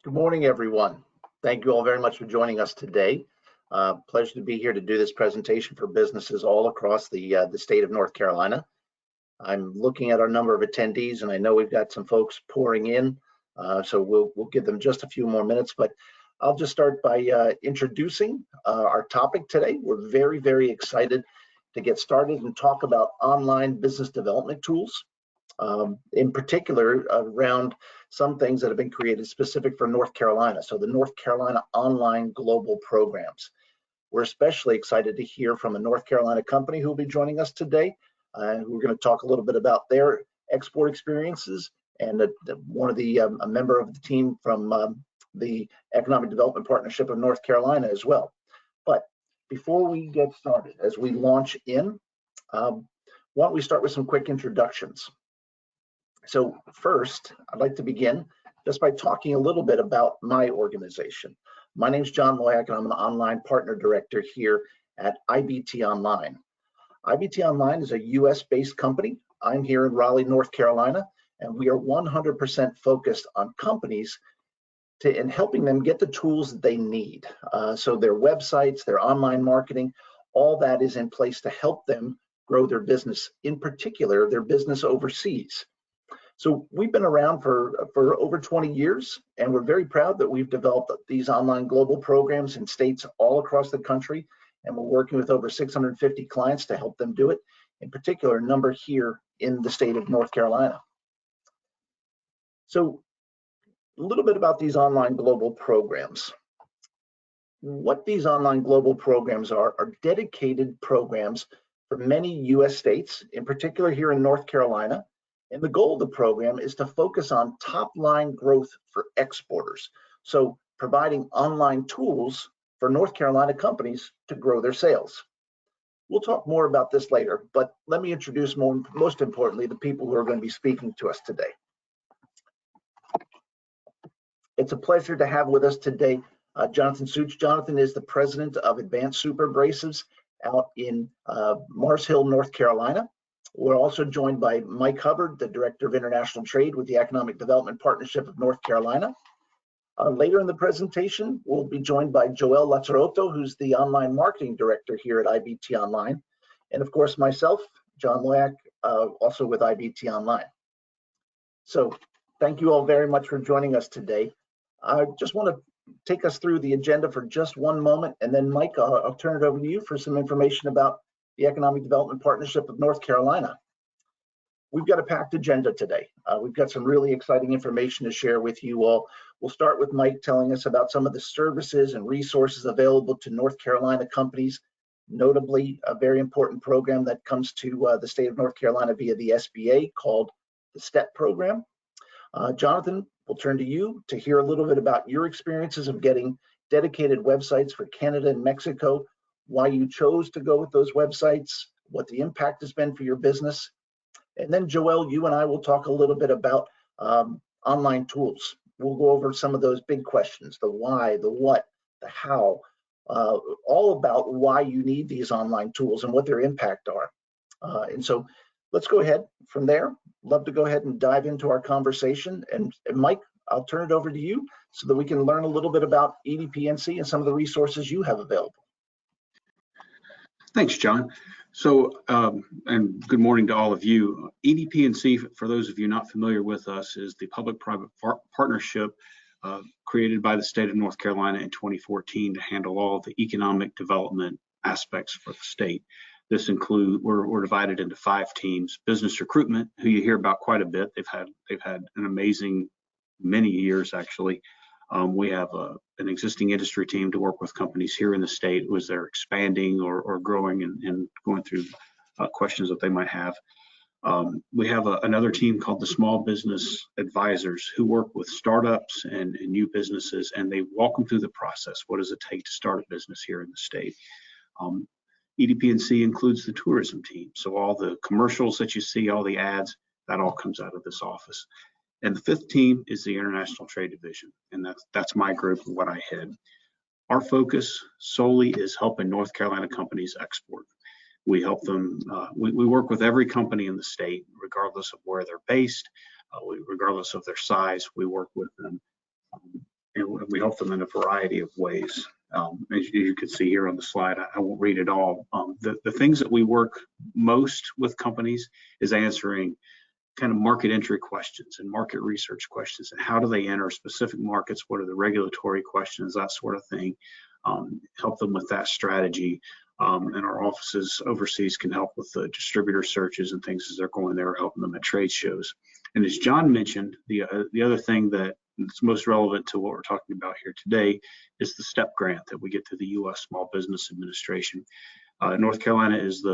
Good morning, everyone. Thank you all very much for joining us today. Pleasure to be here to do this presentation for businesses all across the state of North Carolina. I'm looking at our number of attendees, and I know we've got some folks pouring in, so we'll give them just a few more minutes. But I'll just start by introducing our topic today. We're very, very excited to get started and talk about online business development tools. In particular around some things that have been created specific for North Carolina. So the North Carolina Online Global Programs. We're especially excited to hear from a North Carolina company who will be joining us today. We're going to talk a little bit about their export experiences, and a member of the team from the Economic Development Partnership of North Carolina as well. But before we get started, as we launch in, why don't we start with some quick introductions. So first, I'd like to begin just by talking a little bit about my organization. My name is John Loyak, and I'm an online partner director here at IBT Online. IBT Online is a US-based company. I'm here in Raleigh, North Carolina, and we are 100% focused on companies in helping them get the tools that they need. So their websites, their online marketing, all that is in place to help them grow their business, in particular, their business overseas. So we've been around for over 20 years, and we're very proud that we've developed these online global programs in states all across the country, and we're working with over 650 clients to help them do it, in particular, a number here in the state of North Carolina. So a little bit about these online global programs. What these online global programs are dedicated programs for many US states, in particular here in North Carolina. And the goal of the program is to focus on top-line growth for exporters. So providing online tools for North Carolina companies to grow their sales. We'll talk more about this later, but let me introduce most importantly, the people who are going to be speaking to us today. It's a pleasure to have with us today Jonathan Such. Jonathan is the president of Advanced Super Abrasives out in Mars Hill, North Carolina. We're also joined by Mike Hubbard, the Director of International Trade with the Economic Development Partnership of North Carolina. Later in the presentation, we'll be joined by Joel Lazzarotto, who's the Online Marketing Director here at IBT Online. And of course, myself, John Loyak, also with IBT Online. So thank you all very much for joining us today. I just want to take us through the agenda for just one moment, and then Mike, I'll turn it over to you for some information about the Economic Development Partnership of North Carolina. We've got a packed agenda today. We've got some really exciting information to share with you all. We'll start with Mike telling us about some of the services and resources available to North Carolina companies, notably a very important program that comes to the state of North Carolina via the SBA called the STEP program. Jonathan, we'll turn to you to hear a little bit about your experiences of getting dedicated websites for Canada and Mexico, why you chose to go with those websites, what the impact has been for your business. And then Joel, you and I will talk a little bit about online tools. We'll go over some of those big questions, the why, the what, the how, all about why you need these online tools and what their impact are. And so let's go ahead from there. Love to go ahead and dive into our conversation. And Mike, I'll turn it over to you so that we can learn a little bit about EDPNC and some of the resources you have available. Thanks, John. So, and good morning to all of you. EDPNC, for those of you not familiar with us, is the public-private partnership created by the state of North Carolina in 2014 to handle all of the economic development aspects for the state. This includes, we're divided into 5 teams. Business recruitment, who you hear about quite a bit. They've had an amazing many years actually. We have an existing industry team to work with companies here in the state as they're expanding or growing and going through questions that they might have. We have another team called the Small Business Advisors who work with startups and new businesses, and they walk them through the process. What does it take to start a business here in the state? EDPNC includes the tourism team. So all the commercials that you see, all the ads, that all comes out of this office. And the 5th team is the International Trade Division, and that's my group and what I head. Our focus solely is helping North Carolina companies export. We help them, we work with every company in the state, regardless of where they're based, regardless of their size, we work with them and we help them in a variety of ways. As you can see here on the slide, I won't read it all. The things that we work most with companies is answering kind of market entry questions and market research questions, and how do they enter specific markets, what are the regulatory questions, that sort of thing. Help them with that strategy. And our offices overseas can help with the distributor searches and things as they're going there, helping them at trade shows. And as John mentioned, the other thing that is most relevant to what we're talking about here today is the STEP grant that we get through the U.S. Small Business Administration. North Carolina is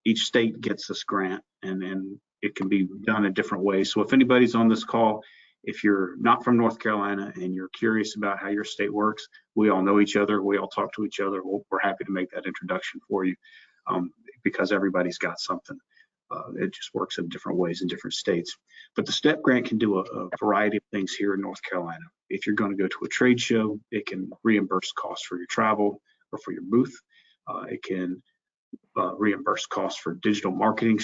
each state gets this grant, and it can be done in different ways. So if anybody's on this call, if you're not from North Carolina and you're curious about how your state works, we all know each other, we all talk to each other. We're happy to make that introduction for you, because everybody's got something. It just works in different ways in different states. But the STEP grant can do a variety of things here in North Carolina. If you're going to go to a trade show, it can reimburse costs for your travel or for your booth. It can reimburse costs for digital marketing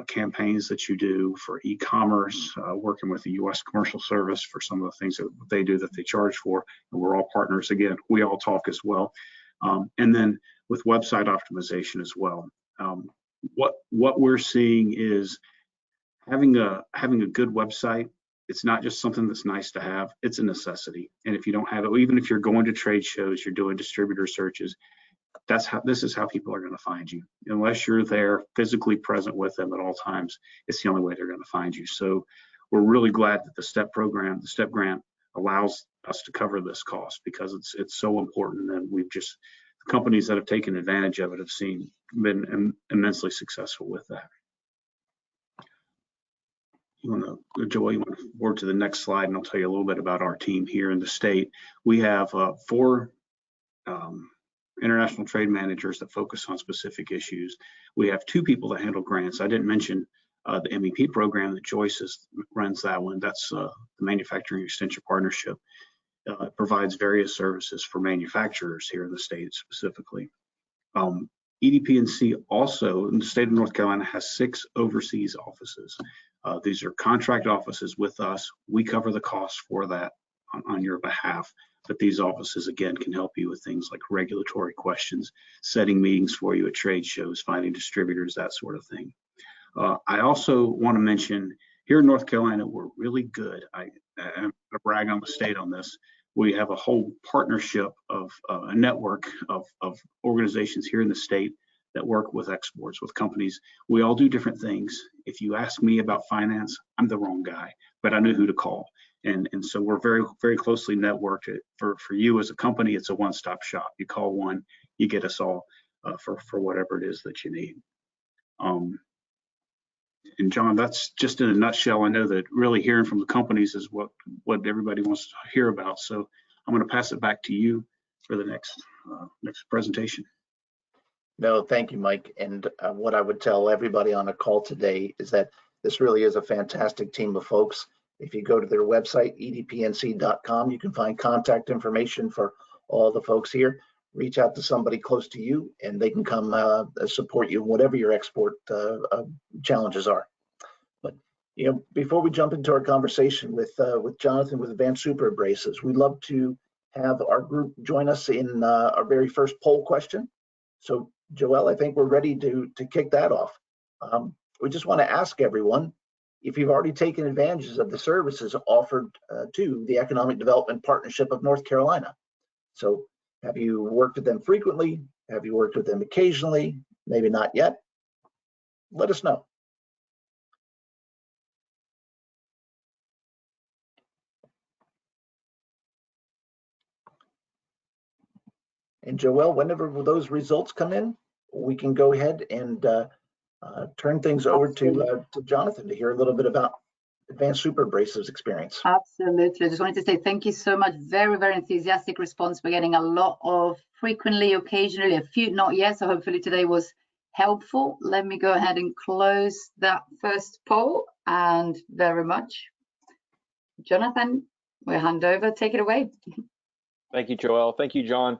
campaigns that you do, for e-commerce, working with the U.S. Commercial Service for some of the things that they do that they charge for. And we're all partners. Again, we all talk as well. And then with website optimization as well. What we're seeing is having a good website. It's not just something that's nice to have, it's a necessity. And if you don't have it, even if you're going to trade shows, you're doing distributor searches, this is how people are going to find you. Unless you're there physically present with them at all times, it's the only way they're going to find you. So we're really glad that the STEP program, the STEP grant, allows us to cover this cost, because it's so important. And the companies that have taken advantage of it have been immensely successful with that. Joel, you want to forward to the next slide, and I'll tell you a little bit about our team here in the state. We have 4 international trade managers that focus on specific issues. We have 2 people that handle grants. I didn't mention the MEP program that Joyce runs that one. That's the Manufacturing Extension Partnership. It provides various services for manufacturers here in the state specifically. EDP&C also in the state of North Carolina has 6 overseas offices. These are contract offices with us. We cover the cost for that on your behalf. But these offices, again, can help you with things like regulatory questions, setting meetings for you at trade shows, finding distributors, that sort of thing. I also want to mention, here in North Carolina, we're really good. I'm going to brag on the state on this. We have a whole partnership of a network of organizations here in the state that work with exports, with companies. We all do different things. If you ask me about finance, I'm the wrong guy, but I know who to call. And so we're very, very closely networked. For you as a company, it's a one-stop shop. You call one, you get us all for whatever it is that you need. And John, that's just in a nutshell. I know that really hearing from the companies is what everybody wants to hear about. So I'm going to pass it back to you for the next presentation. No, thank you, Mike. And what I would tell everybody on a call today is that this really is a fantastic team of folks. If you go to their website, edpnc.com, you can find contact information for all the folks here. Reach out to somebody close to you, and they can come support you in whatever your export challenges are. But before we jump into our conversation with Jonathan with Advanced Super Abrasives, we'd love to have our group join us in our very first poll question. So, Joel, I think we're ready to kick that off. We just want to ask everyone if you've already taken advantages of the services offered to the Economic Development Partnership of North Carolina. So have you worked with them frequently? Have you worked with them occasionally? Maybe not yet. Let us know. And Joel, whenever those results come in, we can go ahead and turn things over to Jonathan to hear a little bit about Advanced Super Abrasives experience. Absolutely. I just wanted to say thank you so much. Very, very enthusiastic response. We're getting a lot of frequently, occasionally, a few not yet. So hopefully today was helpful. Let me go ahead and close that first poll, and very much. Jonathan, we'll hand over. Take it away. Thank you, Joel. Thank you, John.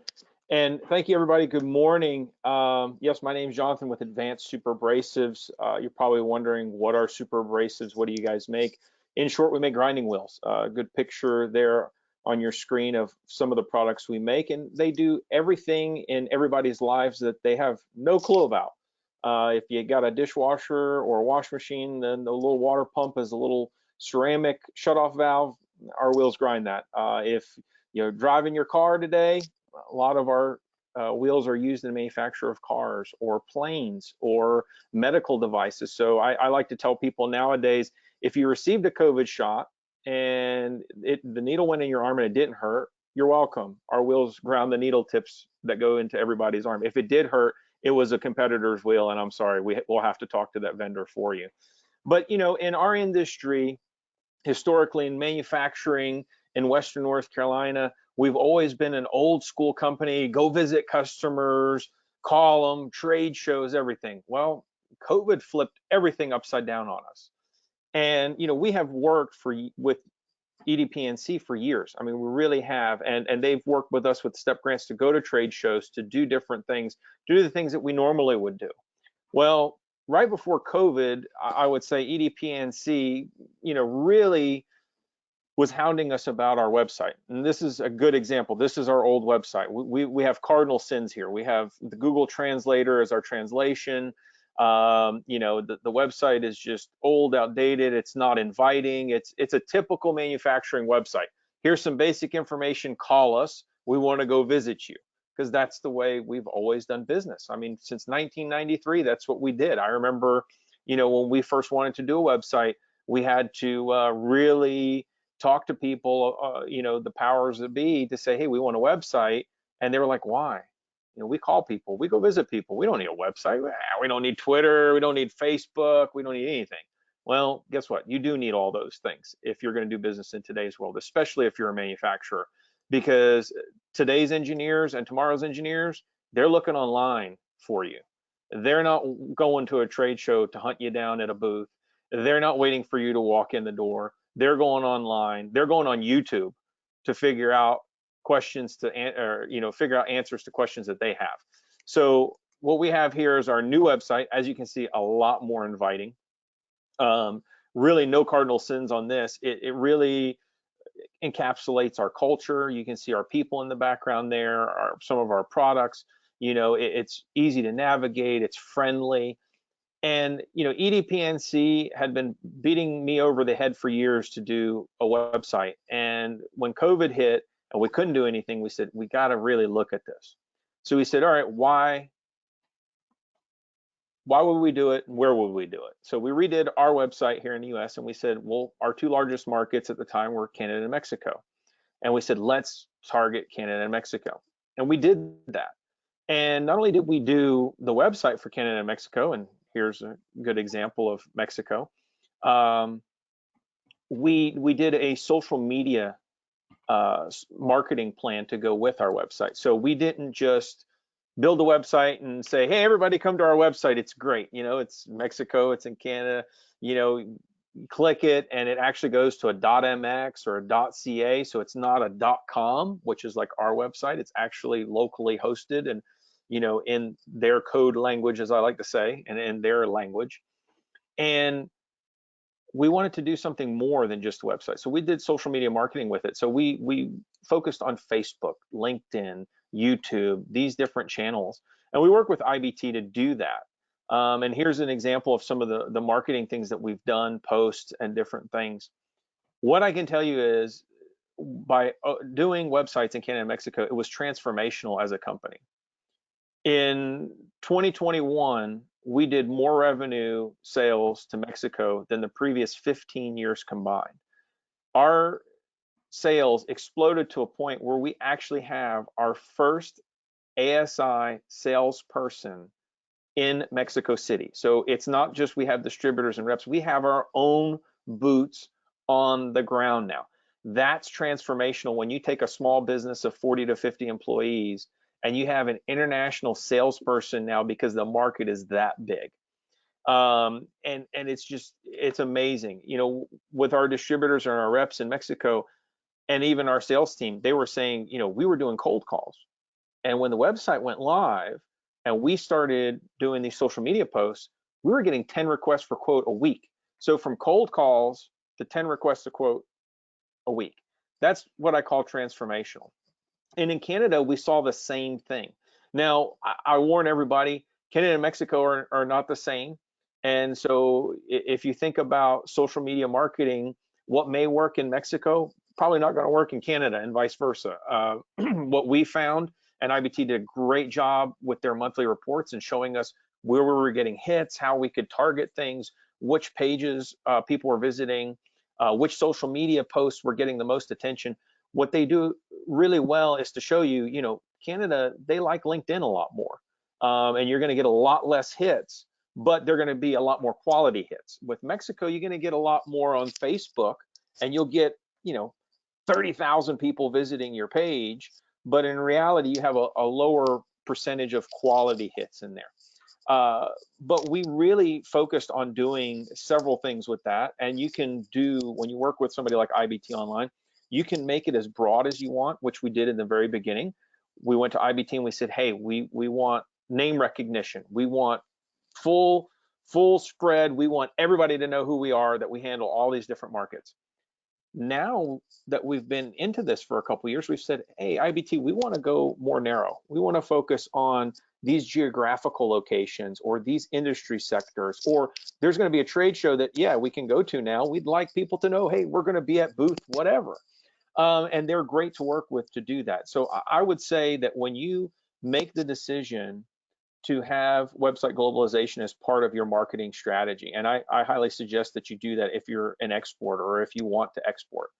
And thank you, everybody. Good morning. Yes, my name is Jonathan with Advanced Super Abrasives. You're probably wondering, what are super abrasives? What do you guys make? In short, we make grinding wheels. Good picture there on your screen of some of the products we make, and they do everything in everybody's lives that they have no clue about. If you got a dishwasher or a wash machine, then the little water pump is a little ceramic shutoff valve. Our wheels grind that. If you're driving your car today, a lot of our wheels are used in the manufacture of cars or planes or medical devices. So I like to tell people nowadays, if you received a COVID shot and the needle went in your arm and it didn't hurt, you're welcome. Our wheels ground the needle tips that go into everybody's arm. If it did hurt, it was a competitor's wheel, and I'm sorry, we'll have to talk to that vendor for you. But you know, in our industry, historically in manufacturing in Western North Carolina, we've always been an old school company. Go visit customers, call them, trade shows, everything. Well, COVID flipped everything upside down on us. And you know, we have worked with EDPNC for years. I mean, we really have, and they've worked with us with STEP grants to go to trade shows, to do different things, to do the things that we normally would do. Well, right before COVID, I would say EDPNC, you know, really was hounding us about our website. And this is a good example. This is our old website. We have cardinal sins here. We have the Google Translator as our translation. You know, the website is just old, outdated. It's not inviting. It's a typical manufacturing website. Here's some basic information. Call us. We want to go visit you, because that's the way we've always done business. I mean, since 1993, that's what we did. I remember, you know, when we first wanted to do a website, we had to really talk to people, you know, the powers that be, to say, hey, we want a website. And they were like, why? You know, we call people, we go visit people. We don't need a website. We don't need Twitter. We don't need Facebook. We don't need anything. Well, guess what? You do need all those things if you're going to do business in today's world, especially if you're a manufacturer, because today's engineers and tomorrow's engineers, they're looking online for you. They're not going to a trade show to hunt you down at a booth. They're not waiting for you to walk in the door. They're going online. They're going on YouTube to figure out questions or you know, figure out answers to questions that they have. So what we have here is our new website. As you can see, a lot more inviting. Really no cardinal sins on this. It really encapsulates our culture. You can see our people in the background there, some of our products. You know, it's easy to navigate. It's friendly. And you know, EDPNC had been beating me over the head for years to do a website. And when COVID hit and we couldn't do anything, we said, we got to really look at this. So we said, all right, why would we do it? And where would we do it? So we redid our website here in the US, and we said, well, our two largest markets at the time were Canada and Mexico. And we said, let's target Canada and Mexico. And we did that. And not only did we do the website for Canada and Mexico, and here's a good example of Mexico, we did a social media marketing plan to go with our website. So we didn't just build a website and say, hey, everybody come to our website. It's great. You know, it's Mexico, it's in Canada, you know, click it and it actually goes to a .mx or a .ca. So it's not a .com, which is like our website. It's actually locally hosted and, you know, in their code language, as I like to say, and in their language. And we wanted to do something more than just a website. So we did social media marketing with it. So we focused on Facebook, LinkedIn, YouTube, these different channels. And we work with IBT to do that. And here's an example of some of the marketing things that we've done, posts and different things. What I can tell you is by doing websites in Canada and Mexico, it was transformational as a company. In 2021, we did more revenue sales to Mexico than the previous 15 years combined. Our sales exploded to a point where we actually have our first ASI salesperson in Mexico City. So it's not just we have distributors and reps, we have our own boots on the ground now. That's transformational when you take a small business of 40 to 50 employees and you have an international salesperson now because the market is that big. And it's amazing. You know, with our distributors and our reps in Mexico and even our sales team, they were saying, you know, we were doing cold calls. And when the website went live and we started doing these social media posts, we were getting 10 requests for quote a week. So from cold calls to 10 requests to quote a week. That's what I call transformational. And in Canada, we saw the same thing. Now, I warn everybody, Canada and Mexico are not the same. And so if you think about social media marketing, what may work in Mexico, probably not going to work in Canada, and vice versa. What we found, and IBT did a great job with their monthly reports and showing us where we were getting hits, how we could target things, which pages people were visiting, which social media posts were getting the most attention. What they do really well is to show you, Canada, they like LinkedIn a lot more, and you're going to get a lot less hits, but they're going to be a lot more quality hits. With Mexico, you're going to get a lot more on Facebook, and you'll get, 30,000 people visiting your page, but in reality, you have a lower percentage of quality hits in there. But we really focused on doing several things with that, and you can do, when you work with somebody like IBT Online, you can make it as broad as you want, which we did in the very beginning. We went to IBT and we said, hey, we want name recognition. We want full spread. We want everybody to know who we are, that we handle all these different markets. Now that we've been into this for a couple of years, we've said, hey, IBT, we want to go more narrow. We want to focus on these geographical locations or these industry sectors, or there's going to be a trade show that, yeah, we can go to now. We'd like people to know, hey, we're going to be at booth whatever. And they're great to work with to do that. So I would say that when you make the decision to have website globalization as part of your marketing strategy, and I highly suggest that you do that if you're an exporter or if you want to export,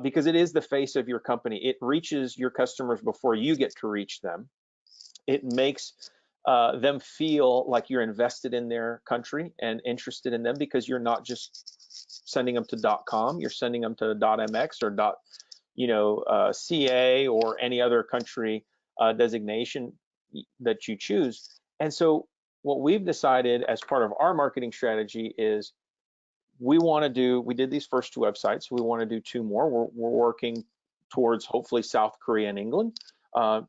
because it is the face of your company. It reaches your customers before you get to reach them. It makes them feel like you're invested in their country and interested in them, because you're not just sending them to .com, you're sending them to .mx or .ca or any other country designation that you choose. And so what we've decided as part of our marketing strategy is we did these first 2 websites. We want to do 2 more. We're working towards hopefully South Korea and England.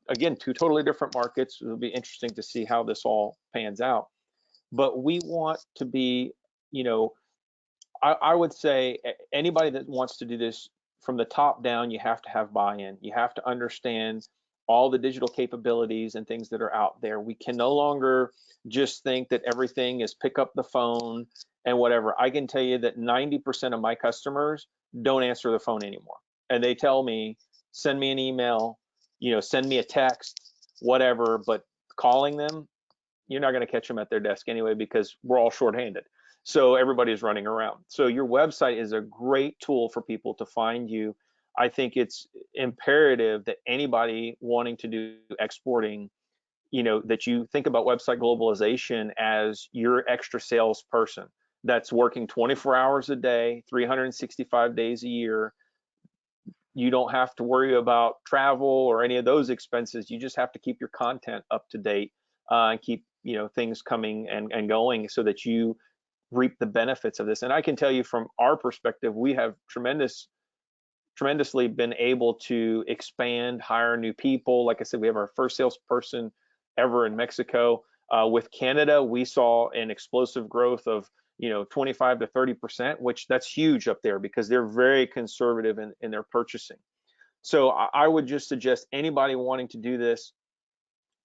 Again, 2 totally different markets. It'll be interesting to see how this all pans out. But we want to be, I would say anybody that wants to do this from the top down, you have to have buy-in. You have to understand all the digital capabilities and things that are out there. We can no longer just think that everything is pick up the phone and whatever. I can tell you that 90% of my customers don't answer the phone anymore. And they tell me, send me an email, send me a text, whatever, but calling them, you're not going to catch them at their desk anyway, because we're all shorthanded. So everybody's running around. So your website is a great tool for people to find you. I think it's imperative that anybody wanting to do exporting, that you think about website globalization as your extra salesperson that's working 24 hours a day, 365 days a year. You don't have to worry about travel or any of those expenses. You just have to keep your content up to date and keep things coming and going, so that you reap the benefits of this. And I can tell you from our perspective, we have tremendously been able to expand, hire new people. Like I said, we have our first salesperson ever in Mexico. With Canada, we saw an explosive growth of 25 to 30%, which that's huge up there, because they're very conservative in their purchasing. So I would just suggest anybody wanting to do this,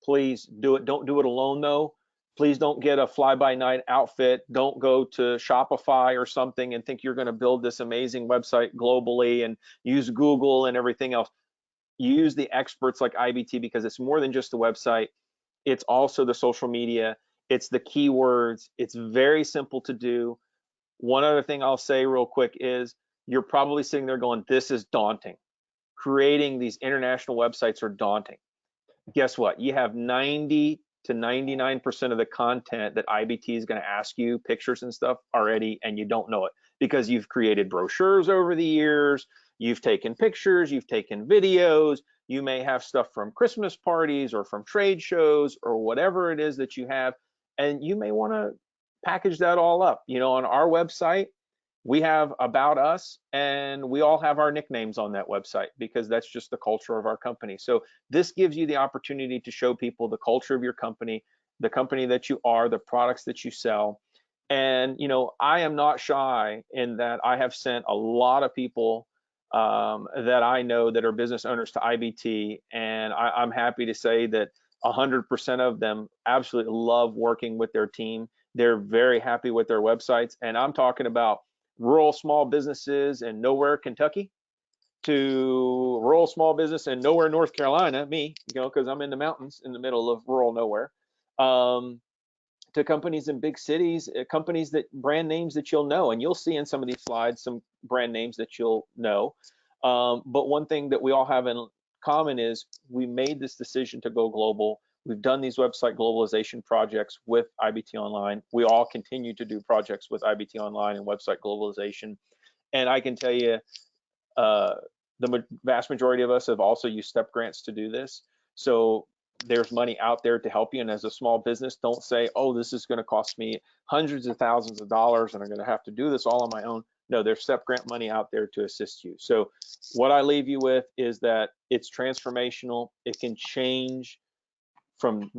please do it. Don't do it alone though. Please don't get a fly-by-night outfit. Don't go to Shopify or something and think you're going to build this amazing website globally and use Google and everything else. Use the experts like IBT, because it's more than just the website. It's also the social media. It's the keywords. It's very simple to do. One other thing I'll say real quick is you're probably sitting there going, this is daunting. Creating these international websites are daunting. Guess what? You have 90 to 99% of the content that IBT is going to ask you, pictures and stuff already, and you don't know it, because you've created brochures over the years, you've taken pictures, you've taken videos, you may have stuff from Christmas parties or from trade shows or whatever it is that you have, and you may want to package that all up. On our website, we have about us, and we all have our nicknames on that website, because that's just the culture of our company. So this gives you the opportunity to show people the culture of your company, the company that you are, the products that you sell. And I am not shy in that I have sent a lot of people that I know that are business owners to IBT, and I'm happy to say that 100% of them absolutely love working with their team. They're very happy with their websites, and I'm talking about rural small businesses in nowhere Kentucky to rural small business in nowhere North Carolina, me, because I'm in the mountains in the middle of rural nowhere, to companies in big cities, companies that brand names that you'll know, and you'll see in some of these slides some brand names that you'll know. But one thing that we all have in common is we made this decision to go global. We've done these website globalization projects with IBT Online. We all continue to do projects with IBT Online and website globalization. And I can tell you, the vast majority of us have also used STEP grants to do this. So there's money out there to help you. And as a small business, don't say, oh, this is going to cost me hundreds of thousands of dollars and I'm going to have to do this all on my own. No, there's STEP grant money out there to assist you. So what I leave you with is that it's transformational. It can change from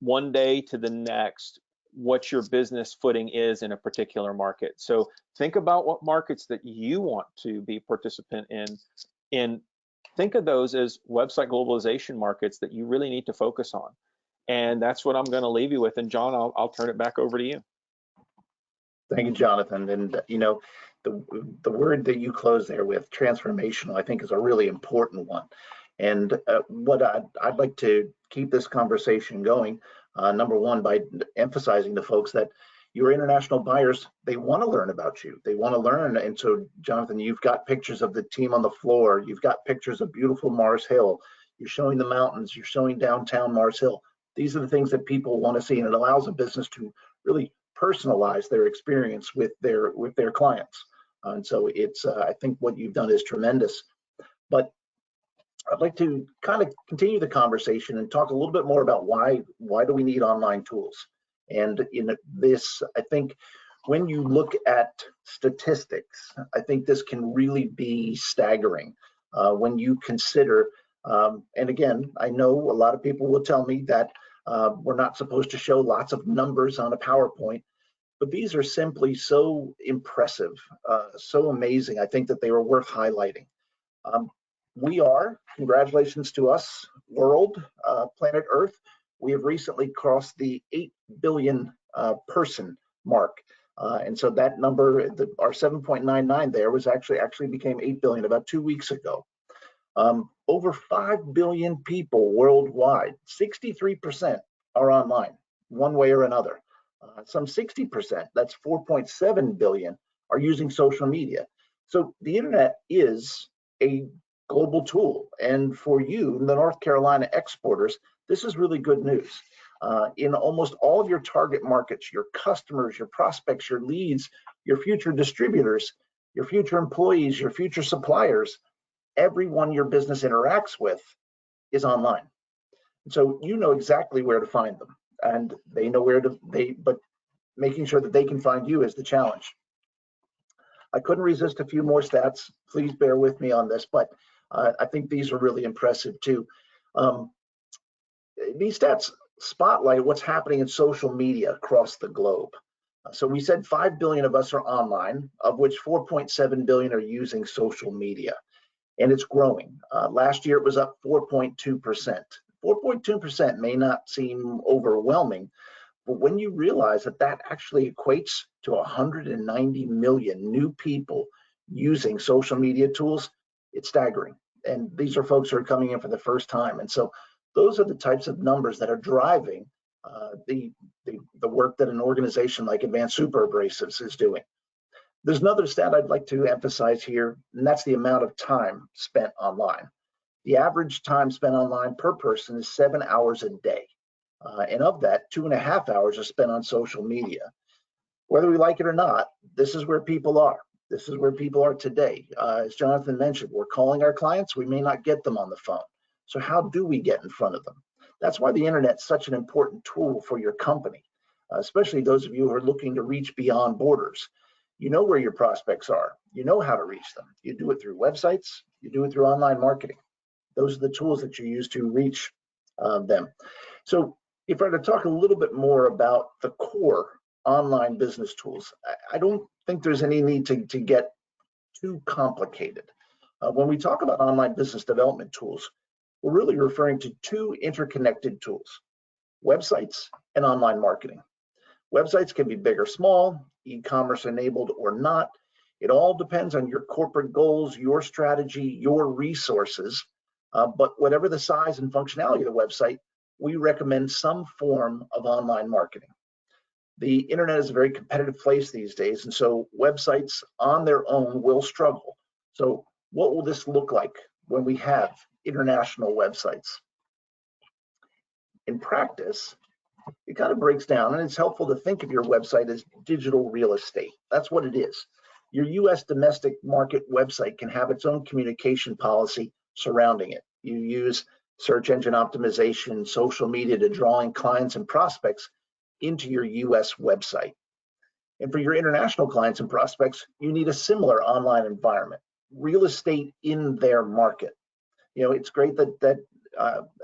one day to the next what your business footing is in a particular market. So think about what markets that you want to be participant in, and think of those as website globalization markets that you really need to focus on. And that's what I'm going to leave you with. And John, I'll turn it back over to you. Thank you, Jonathan. And the word that you close there with, transformational, I think is a really important one. And what I'd like to keep this conversation going, number one, by emphasizing to folks that your international buyers, they want to learn about you. They want to learn. And so, Jonathan, you've got pictures of the team on the floor. You've got pictures of beautiful Mars Hill. You're showing the mountains. You're showing downtown Mars Hill. These are the things that people want to see, and it allows a business to really personalize their experience with their clients. And so it's, I think what you've done is tremendous. But I'd like to kind of continue the conversation and talk a little bit more about why do we need online tools? And in this, I think when you look at statistics, I think this can really be staggering when you consider, and again, I know a lot of people will tell me that we're not supposed to show lots of numbers on a PowerPoint, but these are simply so impressive, so amazing. I think that they were worth highlighting. We are, congratulations to us, world, planet Earth, we have recently crossed the 8 billion person mark. And so that number, our 7.99 there was actually became 8 billion about 2 weeks ago. Over 5 billion people worldwide, 63% are online, one way or another. Some 60%, that's 4.7 billion, are using social media. So the internet is a global tool. And for you, the North Carolina exporters, this is really good news. In almost all of your target markets, your customers, your prospects, your leads, your future distributors, your future employees, your future suppliers, everyone your business interacts with is online. And so you know exactly where to find them, and they know where to, but making sure that they can find you is the challenge. I couldn't resist a few more stats. Please bear with me on this, but I think these are really impressive too. These stats spotlight what's happening in social media across the globe. So we said 5 billion of us are online, of which 4.7 billion are using social media, and it's growing. Last year it was up 4.2%. 4.2% may not seem overwhelming, but when you realize that that actually equates to 190 million new people using social media tools, it's staggering. And these are folks who are coming in for the first time. And so those are the types of numbers that are driving the work that an organization like Advanced Super Abrasives is doing. There's another stat I'd like to emphasize here, and that's the amount of time spent online. The average time spent online per person is 7 hours a day. And of that, 2.5 hours are spent on social media. Whether we like it or not, this is where people are. This is where people are today. As Jonathan mentioned, we're calling our clients, we may not get them on the phone. So how do we get in front of them? That's why the internet's such an important tool for your company, especially those of you who are looking to reach beyond borders. You know where your prospects are. You know how to reach them. You do it through websites. You do it through online marketing. Those are the tools that you use to reach them. So if I were to talk a little bit more about the core online business tools, I don't think there's any need to get too complicated. When we talk about online business development tools, we're really referring to two interconnected tools: websites and online marketing. Websites can be big or small, e-commerce enabled or not. It all depends on your corporate goals, your strategy, your resources. But whatever the size and functionality of the website, we recommend some form of online marketing. The internet is a very competitive place these days, and so websites on their own will struggle. So what will this look like when we have international websites? In practice, it kind of breaks down, and it's helpful to think of your website as digital real estate. That's what it is. Your US domestic market website can have its own communication policy surrounding it. You use search engine optimization, social media to draw in clients and prospects into your US website. And for your international clients and prospects, you need a similar online environment, real estate in their market. You know, it's great that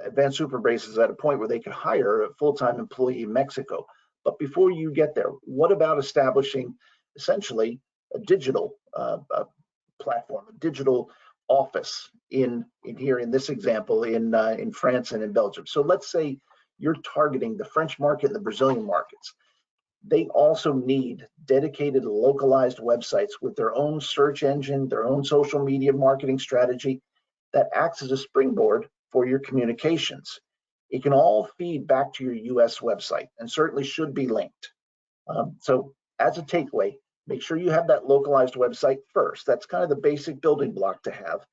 Advanced Superbrace is at a point where they can hire a full-time employee in Mexico. But before you get there, what about establishing essentially a digital platform, a digital office in here in this example in France and in Belgium? So let's say you're targeting the French market and the Brazilian markets. They also need dedicated localized websites with their own search engine, their own social media marketing strategy that acts as a springboard for your communications. It can all feed back to your US website and certainly should be linked. So as a takeaway, make sure you have that localized website first. That's kind of the basic building block to have.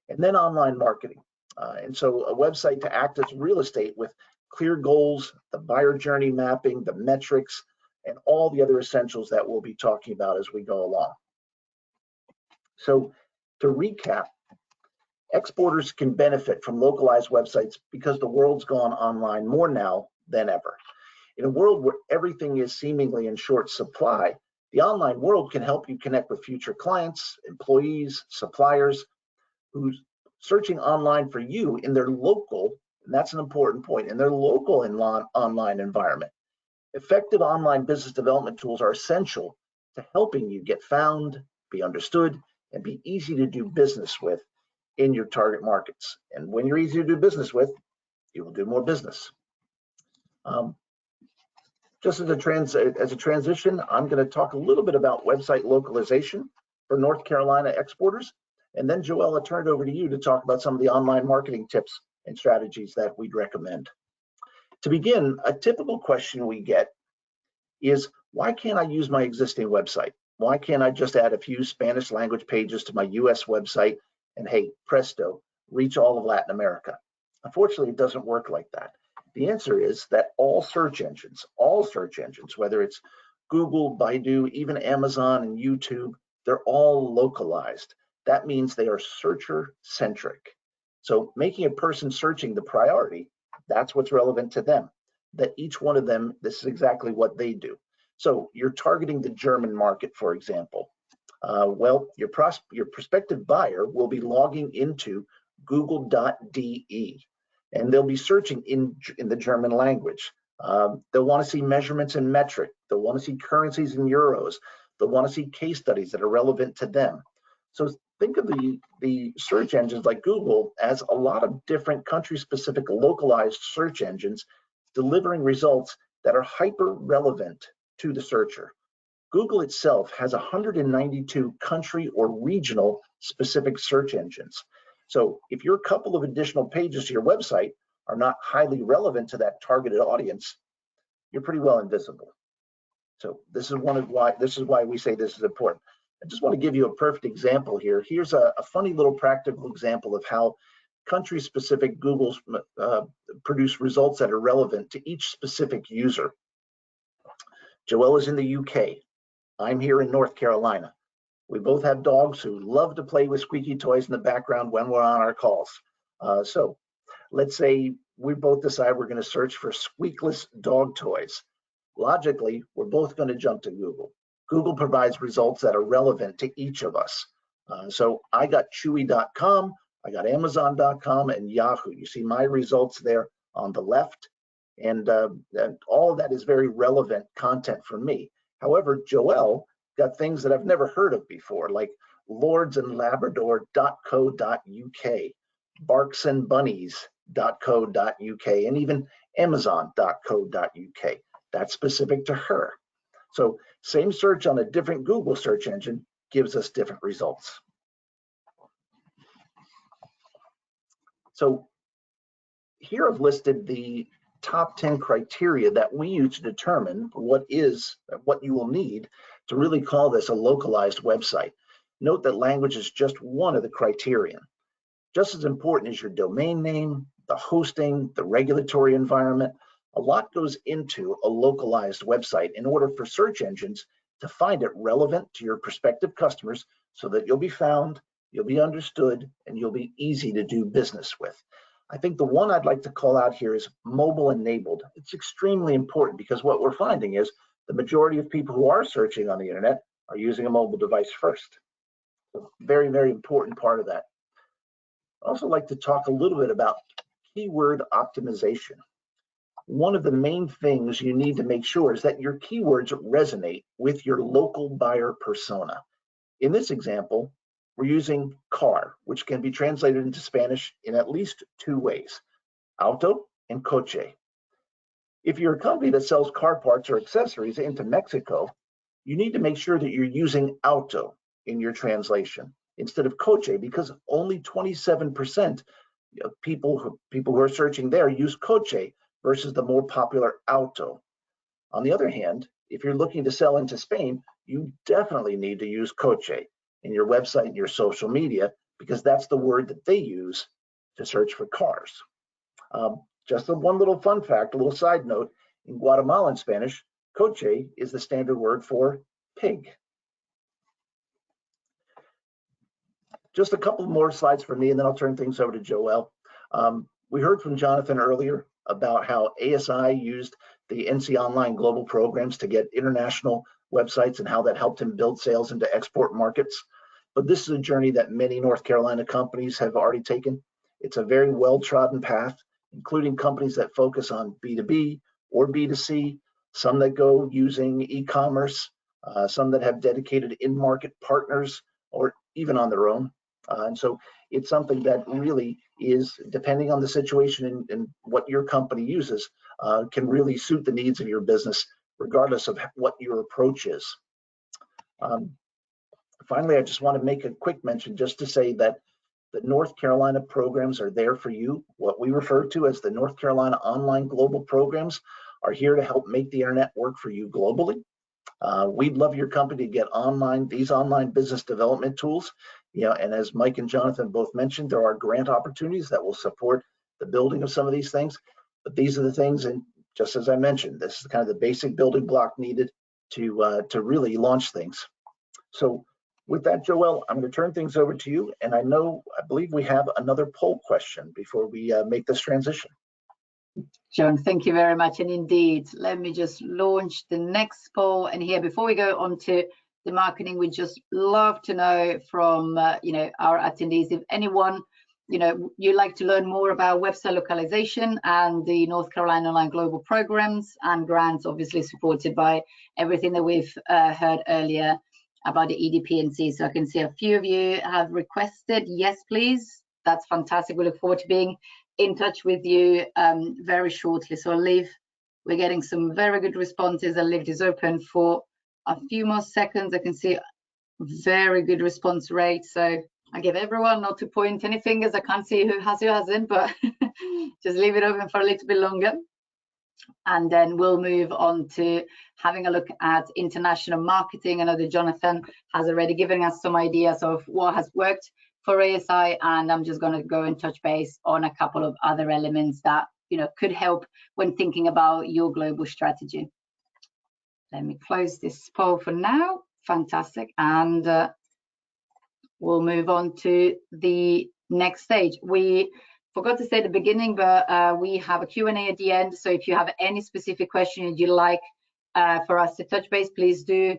And then online marketing. And so a website to act as real estate with clear goals, the buyer journey mapping, the metrics, and all the other essentials that we'll be talking about as we go along. So to recap, exporters can benefit from localized websites because the world's gone online more now than ever. In a world where everything is seemingly in short supply, the online world can help you connect with future clients, employees, suppliers who's searching online for you in their local, and that's an important point, in their local online environment. Effective online business development tools are essential to helping you get found, be understood, and be easy to do business with in your target markets. And when you're easy to do business with, you will do more business. Just as a transition, I'm going to talk a little bit about website localization for North Carolina exporters. And then Joelle, I'll turn it over to you to talk about some of the online marketing tips and strategies that we'd recommend. To begin, a typical question we get is, why can't I use my existing website? Why can't I just add a few Spanish language pages to my US website and hey, presto, reach all of Latin America? Unfortunately, it doesn't work like that. The answer is that all search engines, whether it's Google, Baidu, even Amazon and YouTube, they're all localized. That means they are searcher centric. So making a person searching the priority, that's what's relevant to them. That each one of them, this is exactly what they do. So you're targeting the German market, for example. Well, your prospective buyer will be logging into google.de, and they'll be searching in the German language. They'll want to see measurements in metric. They'll want to see currencies in euros. They'll want to see case studies that are relevant to them. So think of the search engines like Google as a lot of different country-specific localized search engines delivering results that are hyper relevant to the searcher. Google itself has 192 country or regional specific search engines. So if your couple of additional pages to your website are not highly relevant to that targeted audience, you're pretty well invisible. So this is why we say this is important. I just want to give you a perfect example here. Here's a funny little practical example of how country-specific Google's produce results that are relevant to each specific user. Joelle is in the UK. I'm here in North Carolina. We both have dogs who love to play with squeaky toys in the background when we're on our calls. So let's say we both decide we're going to search for squeakless dog toys. Logically, we're both going to jump to Google. Google provides results that are relevant to each of us. So I got chewy.com, I got amazon.com and Yahoo. You see my results there on the left, and all of that is very relevant content for me. However, Joelle got things that I've never heard of before, like lordsandlabrador.co.uk, barksandbunnies.co.uk, and even amazon.co.uk. That's specific to her. So same search on a different Google search engine gives us different results. So here I've listed the top 10 criteria that we use to determine what you will need to really call this a localized website. Note that language is just one of the criterion. Just as important is your domain name, the hosting, the regulatory environment. A lot goes into a localized website in order for search engines to find it relevant to your prospective customers so that you'll be found, you'll be understood, and you'll be easy to do business with. I think the one I'd like to call out here is mobile enabled. It's extremely important because what we're finding is the majority of people who are searching on the internet are using a mobile device first. So very, very important part of that. I'd also like to talk a little bit about keyword optimization. One of the main things you need to make sure is that your keywords resonate with your local buyer persona. In this example, we're using car, which can be translated into Spanish in at least two ways, auto and coche. If you're a company that sells car parts or accessories into Mexico, you need to make sure that you're using auto in your translation instead of coche, because only 27% of people who are searching there use coche versus the more popular auto. On the other hand, if you're looking to sell into Spain, you definitely need to use coche in your website and your social media, because that's the word that they use to search for cars. Just one little fun fact, a little side note, in Guatemalan Spanish, coche is the standard word for pig. Just a couple more slides for me, and then I'll turn things over to Joelle. We heard from Jonathan earlier about how ASI used the NC Online global programs to get international websites and how that helped him build sales into export markets. But this is a journey that many North Carolina companies have already taken. It's a very well-trodden path, including companies that focus on B2B or B2C, some that go using e-commerce, some that have dedicated in-market partners or even on their own. And so it's something that really is, depending on the situation and what your company uses, can really suit the needs of your business, regardless of what your approach is. Finally, I just want to make a quick mention just to say that the North Carolina programs are there for you. What we refer to as the North Carolina Online Global Programs are here to help make the internet work for you globally. We'd love your company to get these online business development tools. And as Mike and Jonathan both mentioned, there are grant opportunities that will support the building of some of these things. But these are the things, and just as I mentioned, this is kind of the basic building block needed to really launch things. So with that, Joelle, I'm going to turn things over to you. And I believe we have another poll question before we make this transition. John, thank you very much. And indeed, let me just launch the next poll. And here, before we go on to the marketing, we'd just love to know from our attendees, if anyone, you'd like to learn more about website localization and the North Carolina Online Global Programs and grants, obviously supported by everything that we've heard earlier about the EDP&C. So I can see a few of you have requested, yes, please. That's fantastic. We look forward to being in touch with you very shortly. So we're getting some very good responses. I'll leave this open for a few more seconds. I can see very good response rate. So I give everyone not to point any fingers. I can't see who hasn't, but just leave it open for a little bit longer. And then we'll move on to having a look at international marketing. I know that Jonathan has already given us some ideas of what has worked for ASI, and I'm just going to go and touch base on a couple of other elements that could help when thinking about your global strategy. Let me close this poll for now. Fantastic. And we'll move on to the next stage. We forgot to say at the beginning, but we have a Q&A at the end. So if you have any specific questions you'd like for us to touch base, please do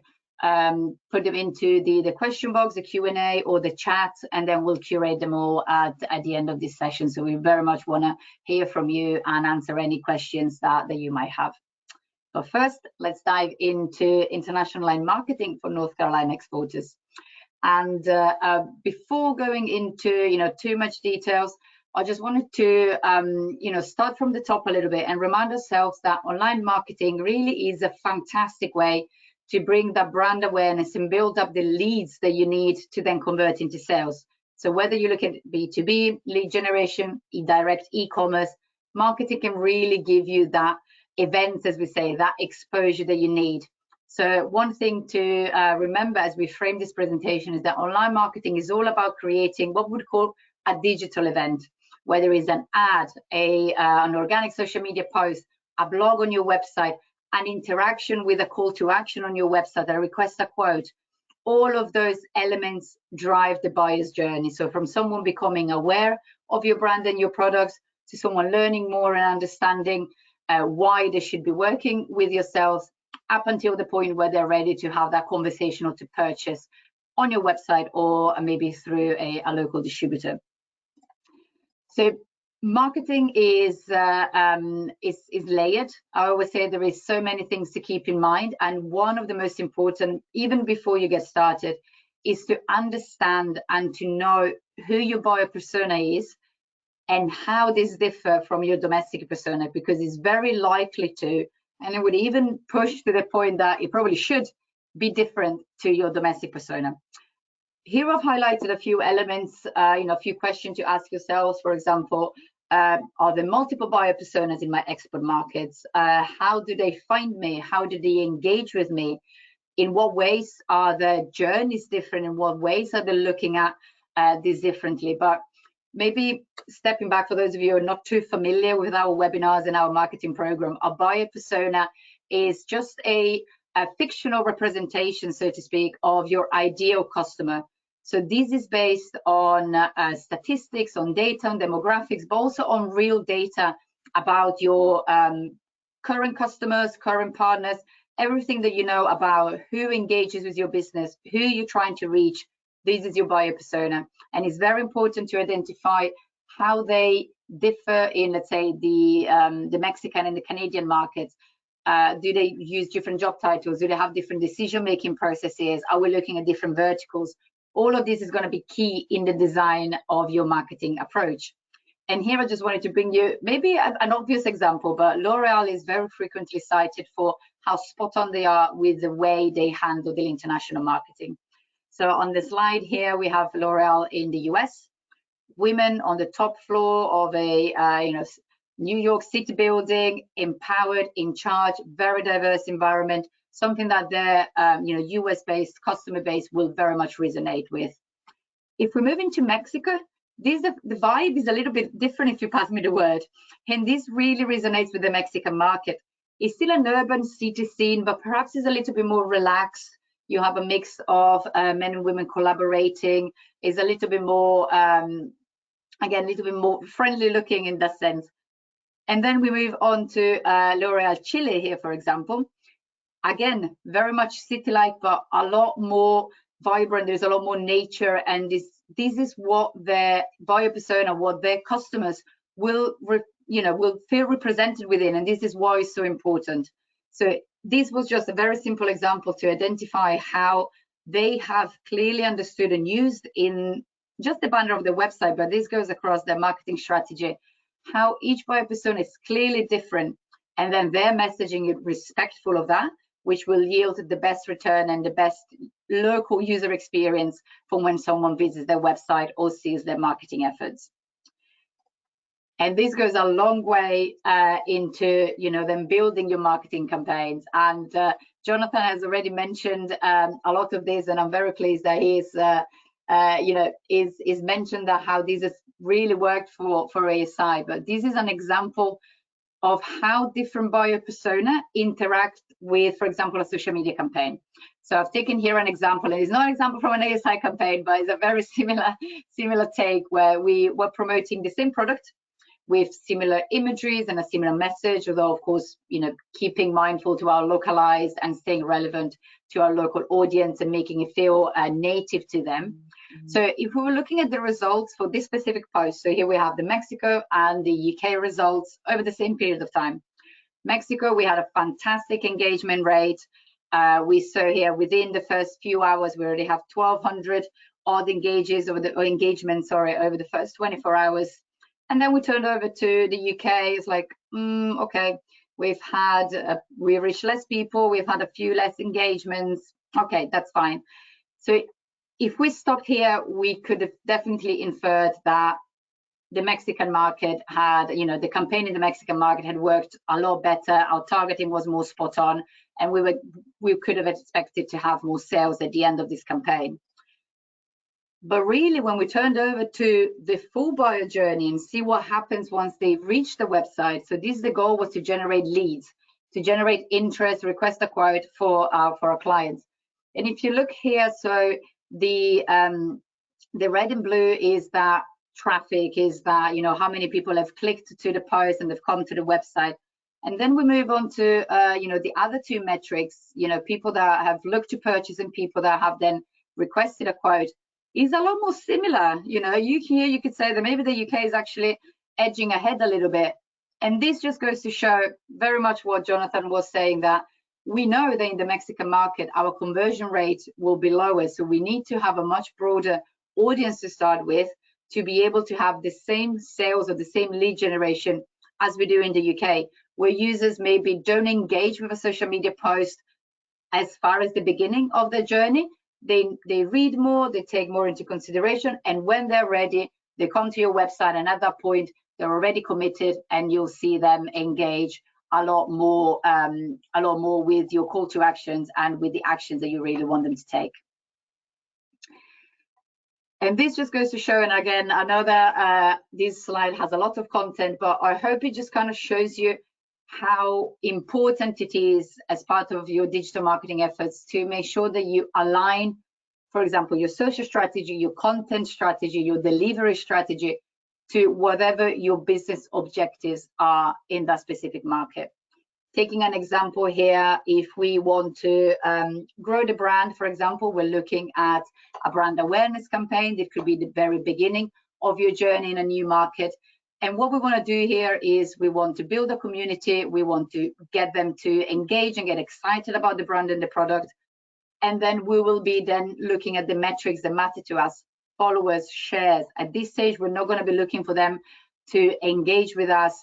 put them into the question box, the Q&A, or the chat, and then we'll curate them all at the end of this session. So we very much want to hear from you and answer any questions that you might have. But first, let's dive into international line marketing for North Carolina exporters. And before going into too much details, I just wanted to start from the top a little bit and remind ourselves that online marketing really is a fantastic way to bring that brand awareness and build up the leads that you need to then convert into sales. So whether you look at B2B, lead generation, direct e-commerce, marketing can really give you that event, as we say, that exposure that you need. So one thing to remember as we frame this presentation is that online marketing is all about creating what we'd call a digital event, whether it's an ad, an organic social media post, a blog on your website, an interaction with a call to action on your website, a request a quote. All of those elements drive the buyer's journey. So from someone becoming aware of your brand and your products to someone learning more and understanding why they should be working with yourselves, up until the point where they're ready to have that conversation or to purchase on your website or maybe through a local distributor. So marketing is layered. I always say there is so many things to keep in mind, and one of the most important, even before you get started, is to understand and to know who your buyer persona is and how this differ from your domestic persona, because it's very likely to, and it would even push to the point that it probably should be different to your domestic persona. Here I've highlighted a few elements, a few questions to ask yourselves. For example, are there multiple buyer personas in my export markets? How do they find me? How do they engage with me? In what ways are their journeys different? In what ways are they looking at this differently? But maybe stepping back, for those of you who are not too familiar with our webinars and our marketing program, our buyer persona is just a fictional representation, so to speak, of your ideal customer. So this is based on statistics, on data, on demographics, but also on real data about your current customers, current partners, everything that you know about who engages with your business, who you're trying to reach. This is your buyer persona. And it's very important to identify how they differ in, let's say, the Mexican and the Canadian markets. Do they use different job titles? Do they have different decision-making processes? Are we looking at different verticals? All of this is going to be key in the design of your marketing approach. And here I just wanted to bring you maybe an obvious example, but L'Oreal is very frequently cited for how spot on they are with the way they handle the international marketing. So on the slide here, we have L'Oreal in the US, women on the top floor of a New York City building, empowered, in charge, very diverse environment, something that their US-based customer base will very much resonate with. If we move into Mexico, the vibe is a little bit different, if you pass me the word, and this really resonates with the Mexican market. It's still an urban city scene, but perhaps it's a little bit more relaxed. You have a mix of men and women collaborating. It's a little bit more, again, a little bit more friendly looking in that sense. And then we move on to L'Oreal Chile here, for example. Again, very much city-like, but a lot more vibrant. There's a lot more nature, and this is what their buyer persona, what their customers will feel represented within, and this is why it's so important. So this was just a very simple example to identify how they have clearly understood and used in just the banner of the website, but this goes across their marketing strategy, how each buyer persona is clearly different, and then their messaging is respectful of that, which will yield the best return and the best local user experience from when someone visits their website or sees their marketing efforts. And this goes a long way into them building your marketing campaigns. And Jonathan has already mentioned a lot of this, and I'm very pleased that he's mentioned that how this has really worked for ASI. But this is an example of how different buyer persona interact with, for example, a social media campaign. So I've taken here an example, and it's not an example from an ASI campaign, but it's a very similar take where we were promoting the same product with similar imageries and a similar message, although of course, keeping mindful to our localized and staying relevant to our local audience and making it feel native to them. So if we were looking at the results for this specific post, so here we have the Mexico and the UK results over the same period of time. Mexico, we had a fantastic engagement rate. We saw here within the first few hours, we already have 1,200 odd engagements over the first 24 hours. And then we turned over to the UK. It's like, okay, we reached less people. We've had a few less engagements. Okay, that's fine. So if we stopped here, we could have definitely inferred that the Mexican market had, the campaign in the Mexican market had worked a lot better. Our targeting was more spot on, and we could have expected to have more sales at the end of this campaign. But really, when we turned over to the full buyer journey and see what happens once they reach the website, so the goal was to generate leads, to generate interest, request a quote for our clients. And if you look here, so the red and blue is that traffic, is that how many people have clicked to the post and they've come to the website. And then we move on to the other two metrics, people that have looked to purchase and people that have then requested a quote, is a lot more similar. You could say that maybe the UK is actually edging ahead a little bit. And this just goes to show very much what Jonathan was saying, that we know that in the Mexican market, our conversion rate will be lower. So we need to have a much broader audience to start with to be able to have the same sales or the same lead generation as we do in the UK, where users maybe don't engage with a social media post as far as the beginning of their journey. They read more, they take more into consideration, and when they're ready, they come to your website, and at that point, they're already committed, and you'll see them engage a lot more with your call to actions and with the actions that you really want them to take. And this just goes to show, and again, I know that this slide has a lot of content, but I hope it just kind of shows you how important it is as part of your digital marketing efforts to make sure that you align, for example, your social strategy, your content strategy, your delivery strategy to whatever your business objectives are in that specific market. Taking an example here, if we want to grow the brand, for example, we're looking at a brand awareness campaign. This could be the very beginning of your journey in a new market. And what we want to do here is we want to build a community. We want to get them to engage and get excited about the brand and the product. And then we will be then looking at the metrics that matter to us: followers, shares. At this stage, we're not going to be looking for them to engage with us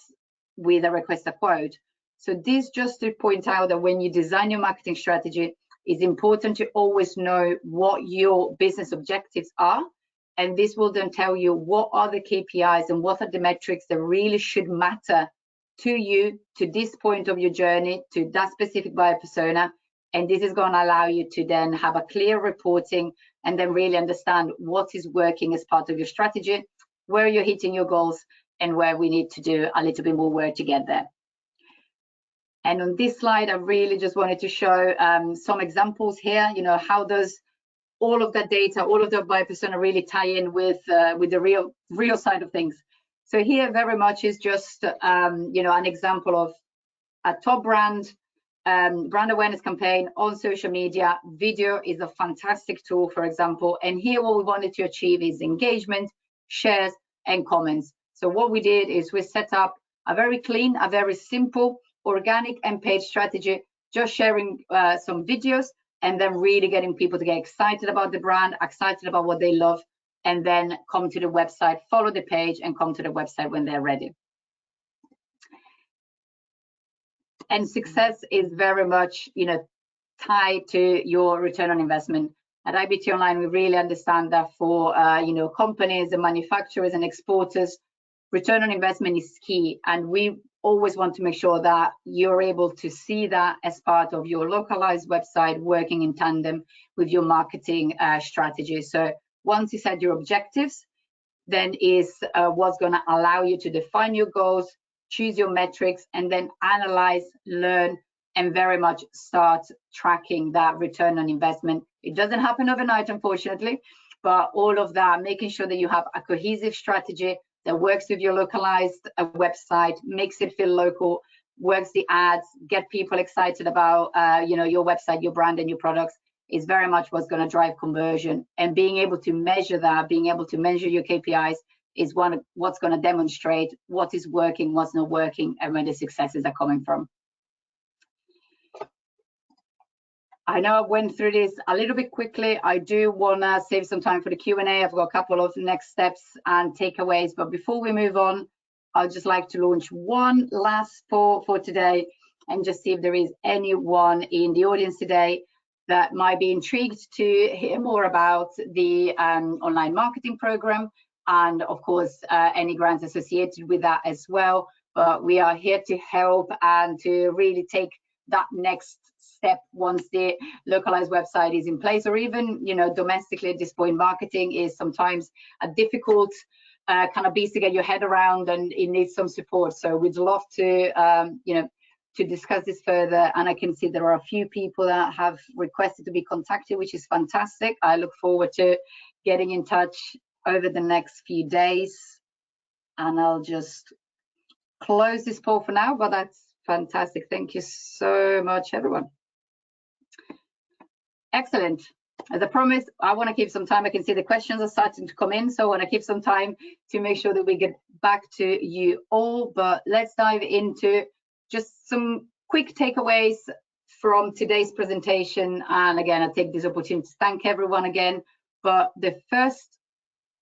with a request a quote. So this just to point out that when you design your marketing strategy, it's important to always know what your business objectives are. And this will then tell you what are the KPIs and what are the metrics that really should matter to you, to this point of your journey, to that specific buyer persona. And this is going to allow you to then have a clear reporting and then really understand what is working as part of your strategy, where you're hitting your goals, and where we need to do a little bit more work to get there. And on this slide, I really just wanted to show some examples here, how does all of that data, all of the buyer persona really tie in with the real side of things. So here very much is just, an example of a top brand awareness campaign on social media. Video is a fantastic tool, for example. And here what we wanted to achieve is engagement, shares, and comments. So what we did is we set up a very clean, a very simple, organic and paid strategy, just sharing some videos, and then really getting people to get excited about the brand, excited about what they love, and then come to the website, follow the page, and come to the website when they're ready. And success is very much, tied to your return on investment. At IBT Online, we really understand that for companies and manufacturers and exporters, return on investment is key, and we always want to make sure that you're able to see that as part of your localized website, working in tandem with your marketing strategy. So once you set your objectives, then is what's going to allow you to define your goals, choose your metrics, and then analyze, learn, and very much start tracking that return on investment. It doesn't happen overnight, unfortunately, but all of that, making sure that you have a cohesive strategy that works with your localized website, makes it feel local, works the ads, get people excited about your website, your brand, and your products, is very much what's going to drive conversion. And being able to measure that, being able to measure your KPIs, is what's going to demonstrate what is working, what's not working, and where the successes are coming from. I know I went through this a little bit quickly. I do want to save some time for the Q&A. I've got a couple of next steps and takeaways, but before we move on, I'd just like to launch one last poll for today and just see if there is anyone in the audience today that might be intrigued to hear more about the online marketing program, and of course any grants associated with that as well. But we are here to help and to really take that next step once the localized website is in place, or even, you know, domestically at this point. Marketing is sometimes a difficult kind of beast to get your head around, and it needs some support. So we'd love to you know, to discuss this further, and I can see there are a few people that have requested to be contacted, which is fantastic. I look forward to getting in touch over the next few days, and I'll just close this poll for now, but that's fantastic. Thank you so much, everyone. Excellent. As I promised, I want to keep some time. I can see the questions are starting to come in, so I want to keep some time to make sure that we get back to you all. But let's dive into just some quick takeaways from today's presentation. And again, I take this opportunity to thank everyone again. But the first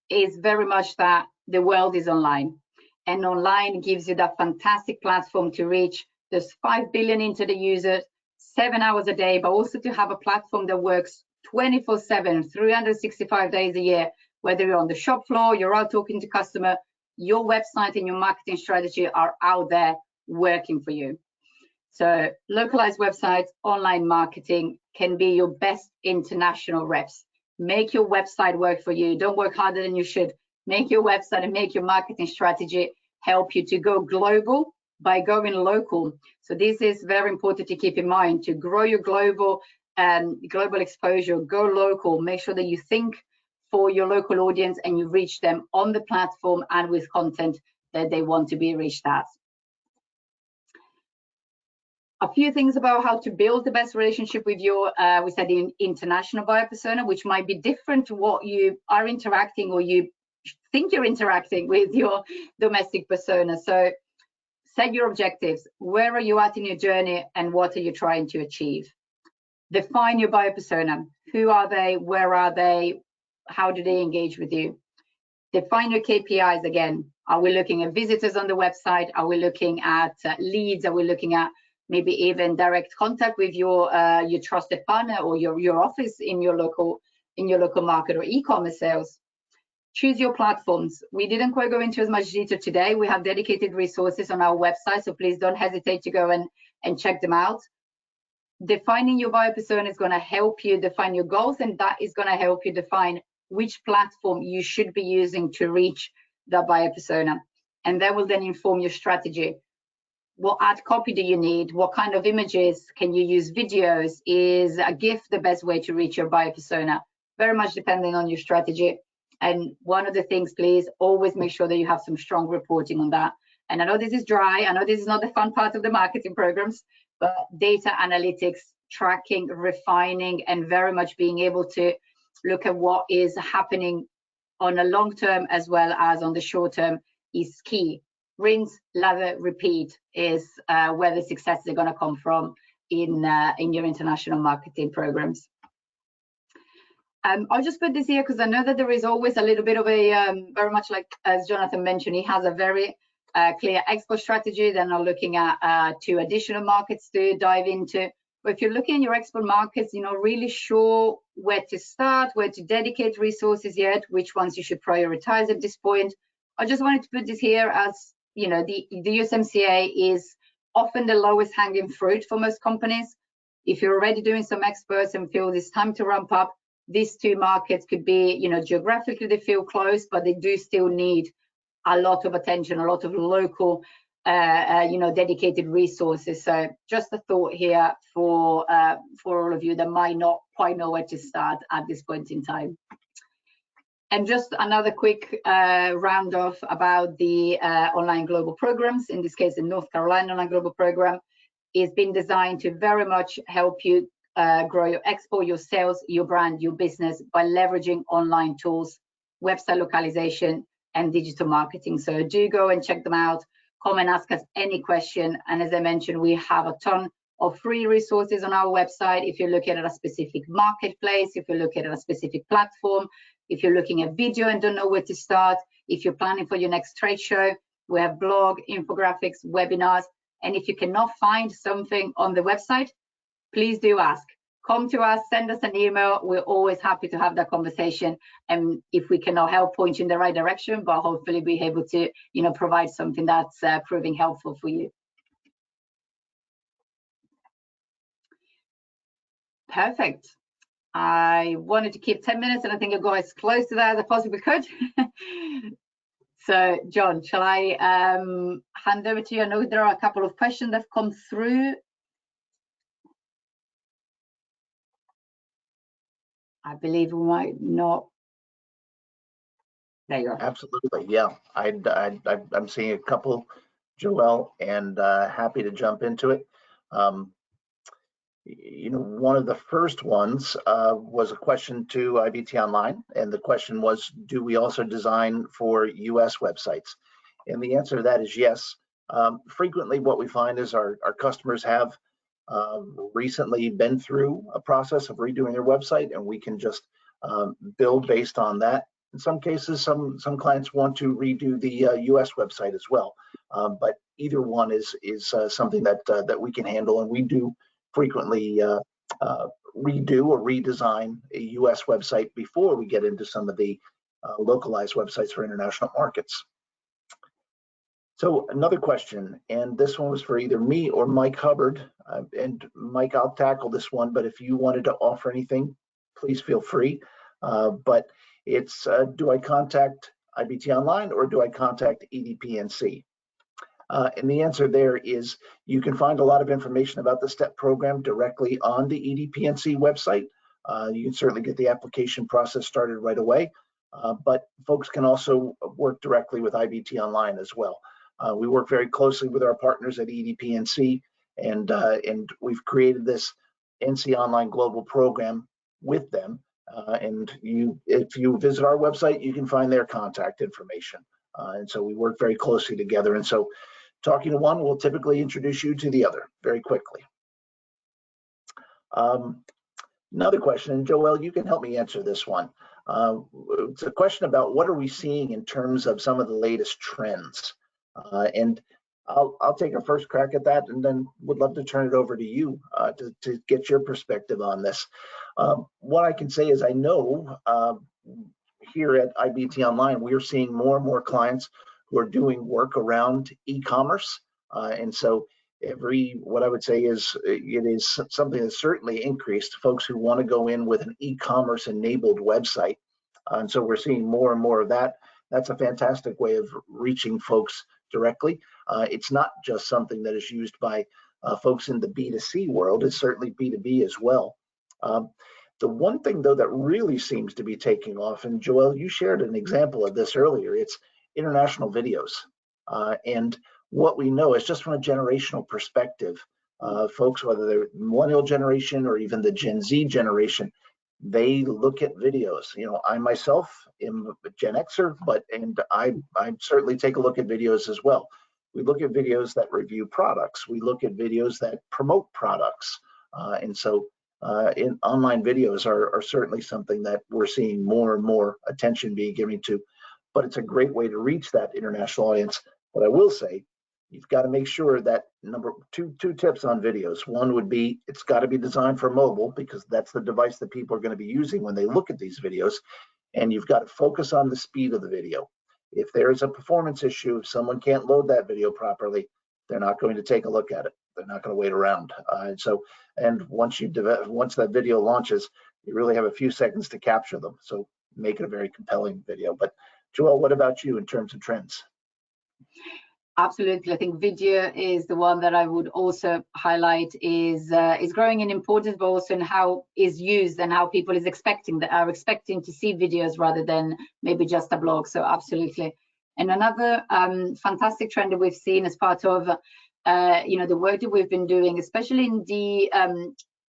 is very much that the world is online, and online gives you that fantastic platform to reach those 5 billion internet users 7 hours a day, but also to have a platform that works 24/7, 365 days a year. Whether you're on the shop floor, you're out talking to customer, your website and your marketing strategy are out there working for you. So localized websites, online marketing can be your best international reps. Make your website work for you. Don't work harder than you should. Make your website and make your marketing strategy help you to go global by going local. So this is very important to keep in mind. To grow your global exposure, go local. Make sure that you think for your local audience and you reach them on the platform and with content that they want to be reached at. A few things about how to build the best relationship with your, we said, the international buyer persona, which might be different to what you are interacting or you think you're interacting with your domestic persona. So set your objectives. Where are you at in your journey and what are you trying to achieve? Define your buyer persona. Who are they? Where are they? How do they engage with you? Define your KPIs again. Are we looking at visitors on the website? Are we looking at leads? Are we looking at maybe even direct contact with your trusted partner or your office in your local market, or e-commerce sales? Choose your platforms. We didn't quite go into as much detail today. We have dedicated resources on our website, so please don't hesitate to go and check them out. Defining your buyer persona is going to help you define your goals, and that is going to help you define which platform you should be using to reach the buyer persona. And that will then inform your strategy. What ad copy do you need? What kind of images? Can you use videos? Is a GIF the best way to reach your buyer persona? Very much depending on your strategy. And one of the things, please always make sure that you have some strong reporting on that. And I know this is dry. I know this is not the fun part of the marketing programs, but data analytics, tracking, refining, and very much being able to look at what is happening on a long term as well as on the short term is key. Rinse, lather, repeat is where the successes are going to come from in your international marketing programs. I'll just put this here because I know that there is always a little bit of a, very much like as Jonathan mentioned, he has a very clear export strategy. Then I'm looking at 2 additional markets to dive into. But if you're looking at your export markets, you're not really sure where to start, where to dedicate resources yet, which ones you should prioritize at this point. I just wanted to put this here as, you know, the USMCA is often the lowest hanging fruit for most companies. If you're already doing some exports and feel it's time to ramp up, these 2 markets could be, you know, geographically they feel close, but they do still need a lot of attention, a lot of local, you know, dedicated resources. So just a thought here for all of you that might not quite know where to start at this point in time. And just another quick round off about the online global programs. In this case, the North Carolina online global program is been designed to very much help you grow your export, your sales, your brand, your business by leveraging online tools, website localization, and digital marketing. So do go and check them out. Come and ask us any question. And as I mentioned, we have a ton of free resources on our website. If you're looking at a specific marketplace, if you're looking at a specific platform, if you're looking at video and don't know where to start, if you're planning for your next trade show, we have blog, infographics, webinars. And if you cannot find something on the website, please do ask. Come to us, send us an email. We're always happy to have that conversation. And if we cannot help, point you in the right direction, but hopefully be able to, provide something that's proving helpful for you. Perfect. I wanted to keep 10 minutes, and I think I'll go as close to that as I possibly could. So, John, shall I hand over to you? I know there are a couple of questions that have come through. I believe we might not. There you go. Absolutely, yeah. I'm seeing a couple, Joelle, and happy to jump into it. One of the first ones was a question to IBT Online, and the question was, do we also design for US websites? And the answer to that is yes. Frequently what we find is our customers have recently been through a process of redoing their website, and we can just build based on that. In some cases, some clients want to redo the US website as well, but either one is something that we can handle, and we do frequently redo or redesign a US website before we get into some of the localized websites for international markets. So another question, and this one was for either me or Mike Hubbard. And Mike, I'll tackle this one, but if you wanted to offer anything, please feel free. But it's, do I contact IBT Online or do I contact EDPNC? And the answer there is you can find a lot of information about the STEP program directly on the EDPNC website. You can certainly get the application process started right away, but folks can also work directly with IBT Online as well. We work very closely with our partners at EDPNC, and we've created this NC Online Global program with them. And if you visit our website, you can find their contact information. And so we work very closely together. And so talking to one will typically introduce you to the other very quickly. Another question, and Joelle, you can help me answer this one. It's a question about what are we seeing in terms of some of the latest trends. And I'll take a first crack at that, and then would love to turn it over to you to get your perspective on this. What I can say is I know here at IBT Online, we're seeing more and more clients who are doing work around e-commerce. And so what I would say is it is something that's certainly increased, folks who want to go in with an e-commerce enabled website. And so we're seeing more and more of that. That's a fantastic way of reaching folks directly. It's not just something that is used by folks in the B2C world, it's certainly B2B as well. The one thing though that really seems to be taking off, and Joelle, you shared an example of this earlier, it's international videos. And what we know is just from a generational perspective, folks, whether they're millennial generation or even the Gen Z generation, they look at videos. I myself am a Gen Xer, and I certainly take a look at videos as well. We look at videos that review products. We look at videos that promote products. And so in online videos are certainly something that we're seeing more and more attention being given to, but it's a great way to reach that international audience. But I will say, you've got to make sure that two tips on videos. One would be it's got to be designed for mobile because that's the device that people are going to be using when they look at these videos. And you've got to focus on the speed of the video. If there is a performance issue, if someone can't load that video properly, they're not going to take a look at it. They're not going to wait around. And once that video launches, you really have a few seconds to capture them. So make it a very compelling video. But Joelle, what about you in terms of trends? Absolutely, I think video is the one that I would also highlight is growing in importance, but also in how is used and how people are expecting to see videos rather than maybe just a blog. So absolutely. And another fantastic trend that we've seen as part of the work that we've been doing, especially in the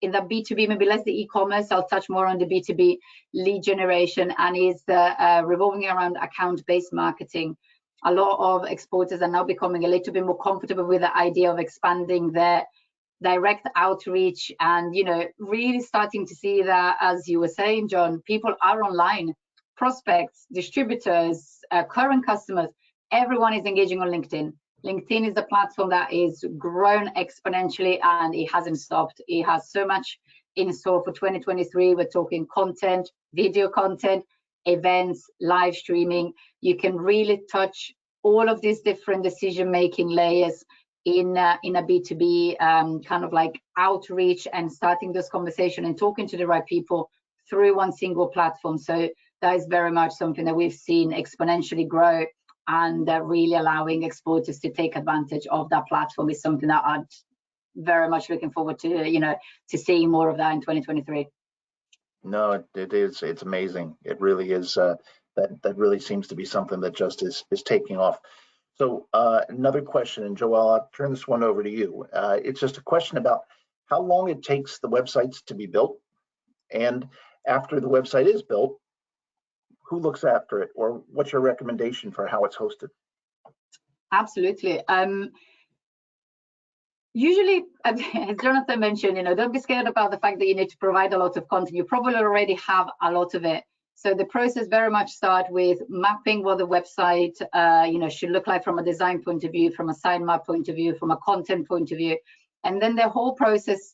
B2B, maybe less the e-commerce. I'll touch more on the B2B lead generation, and is revolving around account-based marketing. A lot of exporters are now becoming a little bit more comfortable with the idea of expanding their direct outreach, and really starting to see that, as you were saying, John, people are online, prospects, distributors, current customers, everyone is engaging on LinkedIn. LinkedIn is the platform that is grown exponentially, and it hasn't stopped. It has so much in store for 2023. We're talking content, video content, events, live streaming. You can really touch all of these different decision-making layers in a B2B kind of like outreach, and starting this conversation and talking to the right people through one single platform. So that is very much something that we've seen exponentially grow, and really allowing exporters to take advantage of that platform is something that I'm very much looking forward to, to seeing more of that in 2023. No, it is. It's amazing. It really is. That really seems to be something that just is taking off. So another question, and Joelle, I'll turn this one over to you. It's just a question about how long it takes the websites to be built, and after the website is built, who looks after it, or what's your recommendation for how it's hosted? Absolutely. Usually, as Jonathan mentioned, don't be scared about the fact that you need to provide a lot of content. You probably already have a lot of it. So the process very much starts with mapping what the website should look like from a design point of view, from a sitemap point of view, from a content point of view. And then the whole process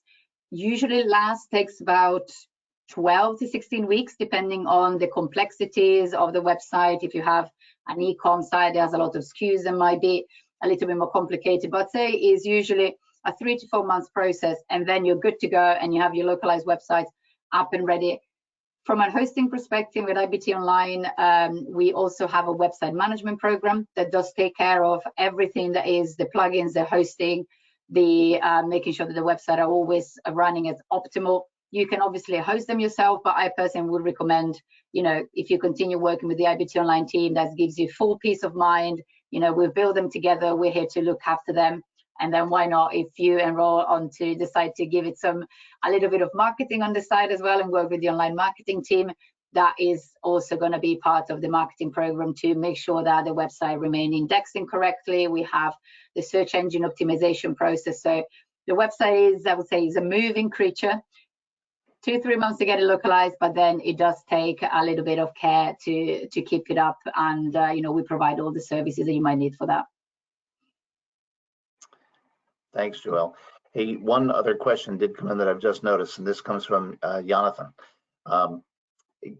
usually takes about 12 to 16 weeks, depending on the complexities of the website. If you have an e-com site that has a lot of SKUs, it might be a little bit more complicated, but say is usually a 3 to 4 months process, and then you're good to go and you have your localized website up and ready. From a hosting perspective with IBT Online, we also have a website management program that does take care of everything that is the plugins, the hosting, the making sure that the website are always running as optimal. You can obviously host them yourself, but I personally would recommend, if you continue working with the IBT Online team, that gives you full peace of mind. We'll build them together. We're here to look after them. And then why not, if you enroll onto decide to give it a little bit of marketing on the side as well and work with the online marketing team, that is also going to be part of the marketing program to make sure that the website remain indexing correctly. We have the search engine optimization process. So the website is, I would say, is a moving creature. 2-3 months to get it localized, but then it does take a little bit of care to keep it up, and we provide all the services that you might need for that. Thanks, Joelle. Hey, one other question did come in that I've just noticed, and this comes from Jonathan.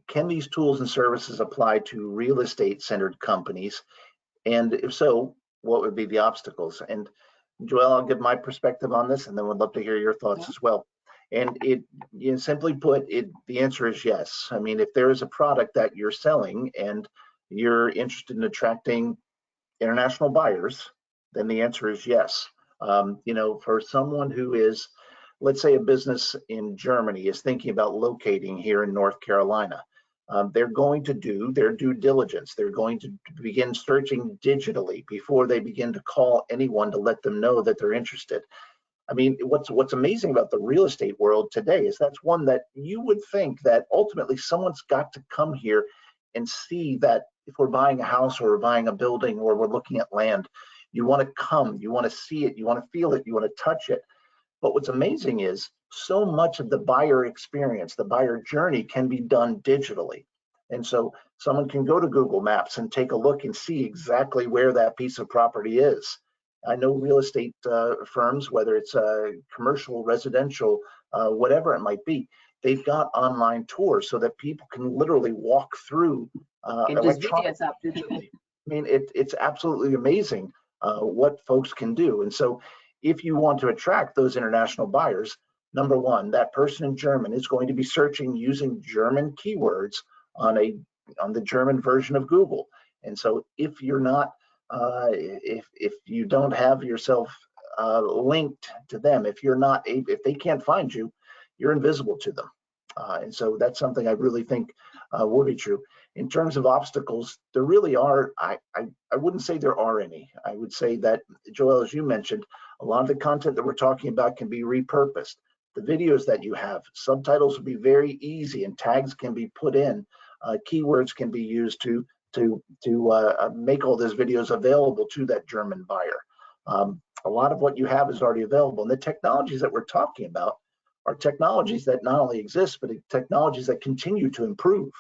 Can these tools and services apply to real estate centered companies? And if so, what would be the obstacles? And Joelle, I'll give my perspective on this, and then would love to hear your thoughts as well. And simply put, the answer is yes. I mean, if there is a product that you're selling and you're interested in attracting international buyers, then the answer is yes. For someone who is, let's say a business in Germany is thinking about locating here in North Carolina, they're going to do their due diligence. They're going to begin searching digitally before they begin to call anyone to let them know that they're interested. I mean, what's amazing about the real estate world today is that's one that you would think that ultimately someone's got to come here and see that if we're buying a house or we're buying a building or we're looking at land, you want to come, you want to see it, you want to feel it, you want to touch it. But what's amazing is so much of the buyer experience, the buyer journey can be done digitally. And so someone can go to Google Maps and take a look and see exactly where that piece of property is. I know real estate firms, whether it's commercial, residential, whatever it might be, they've got online tours so that people can literally walk through electronic digitally. I mean, it's absolutely amazing what folks can do. And so if you want to attract those international buyers, number one, that person in German is going to be searching using German keywords on the German version of Google. And so if you're not, if you don't have yourself linked to them, if they can't find you, you're invisible to them. And so that's something I really think will be true. In terms of obstacles, there really are, I wouldn't say there are any. I would say that, Joelle, as you mentioned, a lot of the content that we're talking about can be repurposed. The videos that you have, subtitles will be very easy and tags can be put in. Keywords can be used to make all those videos available to that German buyer. A lot of what you have is already available. And the technologies that we're talking about are technologies that not only exist, but technologies that continue to improve.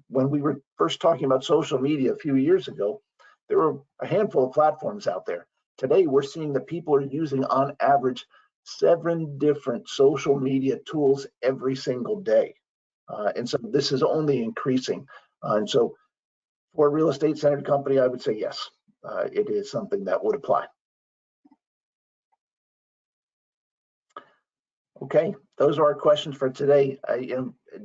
When we were first talking about social media a few years ago, there were a handful of platforms out there. Today, we're seeing that people are using on average 7 different social media tools every single day. And so this is only increasing. And so for a real estate centered company, I would say yes, it is something that would apply. Okay, those are our questions for today.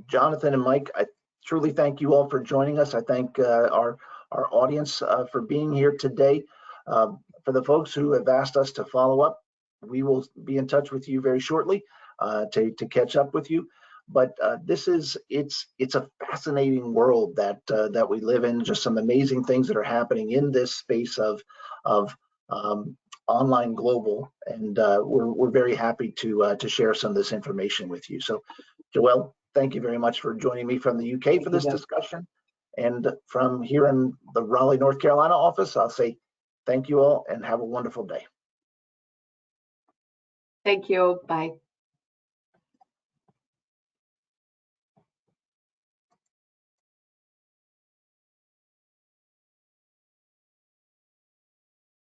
Jonathan and Mike, I truly thank you all for joining us. I thank our audience for being here today. For the folks who have asked us to follow up, we will be in touch with you very shortly to catch up with you. But it's a fascinating world that we live in. Just some amazing things that are happening in this space of online global, and we're very happy to share some of this information with you. So, Joelle, thank you very much for joining me from the UK for this discussion. And from here in the Raleigh, North Carolina office, I'll say thank you all and have a wonderful day. Thank you. Bye.